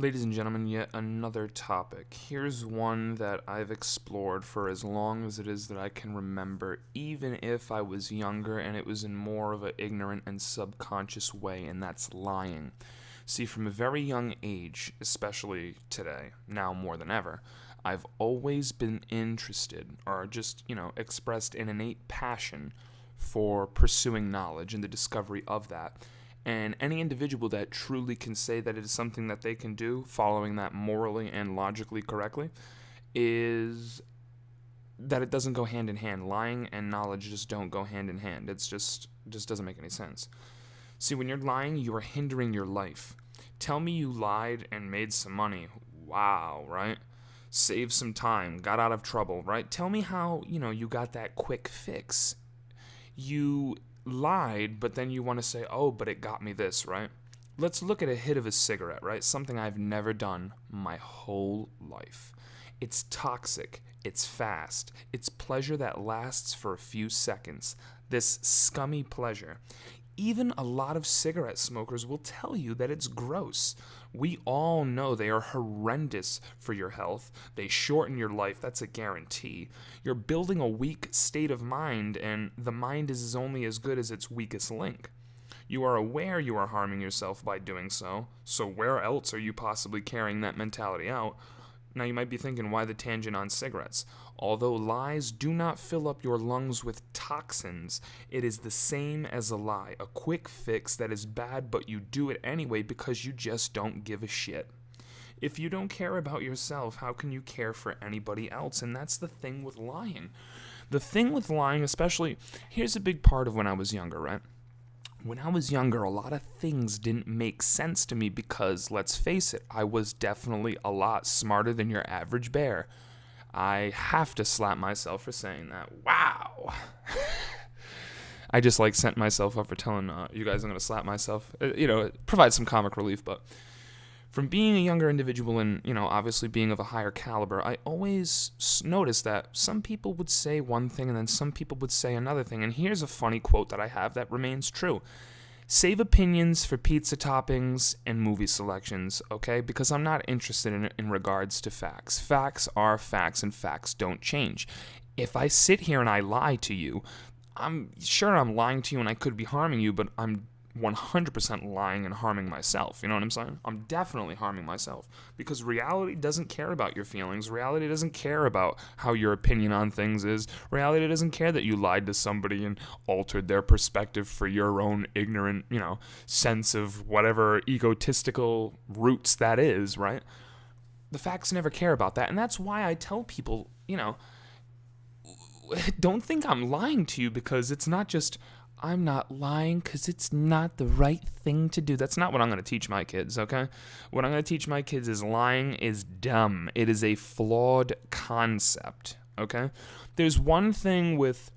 Ladies and gentlemen, yet another topic. Here's one that I've explored for as long as it is that I can remember, even if I was younger and it was in more of an ignorant and subconscious way, and that's lying. See, from a very young age, especially today, now more than ever, I've always been interested, or just, expressed an innate passion for pursuing knowledge and the discovery of that. And any individual that truly can say that it is something that they can do, following that morally and logically correctly, is that it doesn't go hand in hand. Lying and knowledge just don't go hand in hand. It's just doesn't make any sense. See, when you're lying, you are hindering your life. Tell me you lied and made some money. Wow, right? Saved some time, got out of trouble, right? Tell me how, you got that quick fix. You lied, but then you want to say, oh, but it got me this, right? Let's look at a hit of a cigarette, right? Something I've never done my whole life. It's toxic. It's fast. It's pleasure that lasts for a few seconds. This scummy pleasure. Even a lot of cigarette smokers will tell you that it's gross. We all know they are horrendous for your health. They shorten your life, that's a guarantee. You're building a weak state of mind, and the mind is only as good as its weakest link. You are aware you are harming yourself by doing so where else are you possibly carrying that mentality out? Now you might be thinking, why the tangent on cigarettes? Although lies do not fill up your lungs with toxins, it is the same as a lie, a quick fix that is bad, but you do it anyway because you just don't give a shit. If you don't care about yourself, how can you care for anybody else? And that's the thing with lying. The thing with lying, especially, here's a big part of when I was younger, right? When I was younger, a lot of things didn't make sense to me because, let's face it, I was definitely a lot smarter than your average bear. I have to slap myself for saying that. Wow. I just sent myself up for telling you guys I'm going to slap myself. It provides some comic relief, but from being a younger individual and, obviously being of a higher caliber, I always noticed that some people would say one thing and then some people would say another thing. And here's a funny quote that I have that remains true. Save opinions for pizza toppings and movie selections, okay? Because I'm not interested in regards to facts. Facts are facts, and facts don't change. If I sit here and I lie to you, I'm sure I'm lying to you and I could be harming you, but I'm 100% lying and harming myself. You know what I'm saying? I'm definitely harming myself because reality doesn't care about your feelings. Reality doesn't care about how your opinion on things is. Reality doesn't care that you lied to somebody and altered their perspective for your own ignorant, sense of whatever egotistical roots that is, right? The facts never care about that. And that's why I tell people, don't think I'm lying to you because it's not just I'm not lying because it's not the right thing to do. That's not what I'm going to teach my kids, okay? What I'm going to teach my kids is lying is dumb. It is a flawed concept, okay? There's one thing with,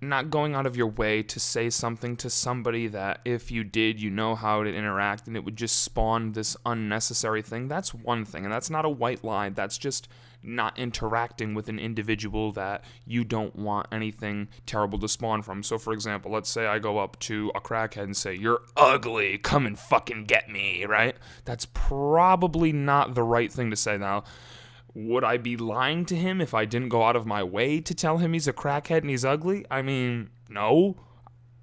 not going out of your way to say something to somebody that if you did, you know how to interact and it would just spawn this unnecessary thing. That's one thing, and that's not a white lie. That's just not interacting with an individual that you don't want anything terrible to spawn from. So, for example, let's say I go up to a crackhead and say, "You're ugly, come and fucking get me," right? That's probably not the right thing to say. Now, would I be lying to him if I didn't go out of my way to tell him he's a crackhead and he's ugly? I mean, no.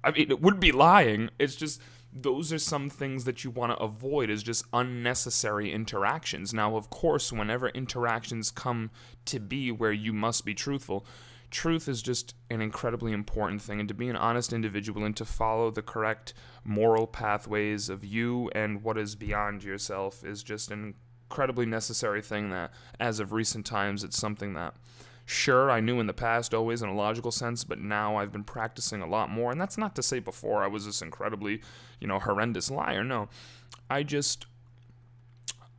I mean, it would be lying. It's just those are some things that you want to avoid is just unnecessary interactions. Now, of course, whenever interactions come to be where you must be truthful, truth is just an incredibly important thing. And to be an honest individual and to follow the correct moral pathways of you and what is beyond yourself is just an incredibly necessary thing that, as of recent times, it's something that sure, I knew in the past always in a logical sense, but now I've been practicing a lot more. And that's not to say before I was this incredibly, horrendous liar. No, I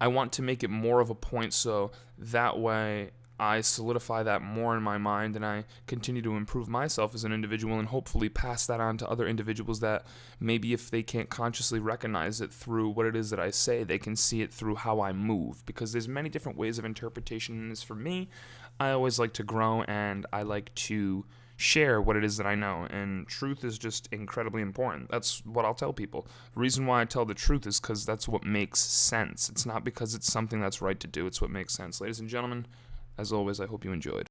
want to make it more of a point so that way I solidify that more in my mind and I continue to improve myself as an individual and hopefully pass that on to other individuals that maybe if they can't consciously recognize it through what it is that I say, they can see it through how I move because there's many different ways of interpretation. And as for me, I always like to grow and I like to share what it is that I know, and truth is just incredibly important. That's what I'll tell people. The reason why I tell the truth is because that's what makes sense. It's not because it's something that's right to do, it's what makes sense. Ladies and gentlemen, as always, I hope you enjoyed.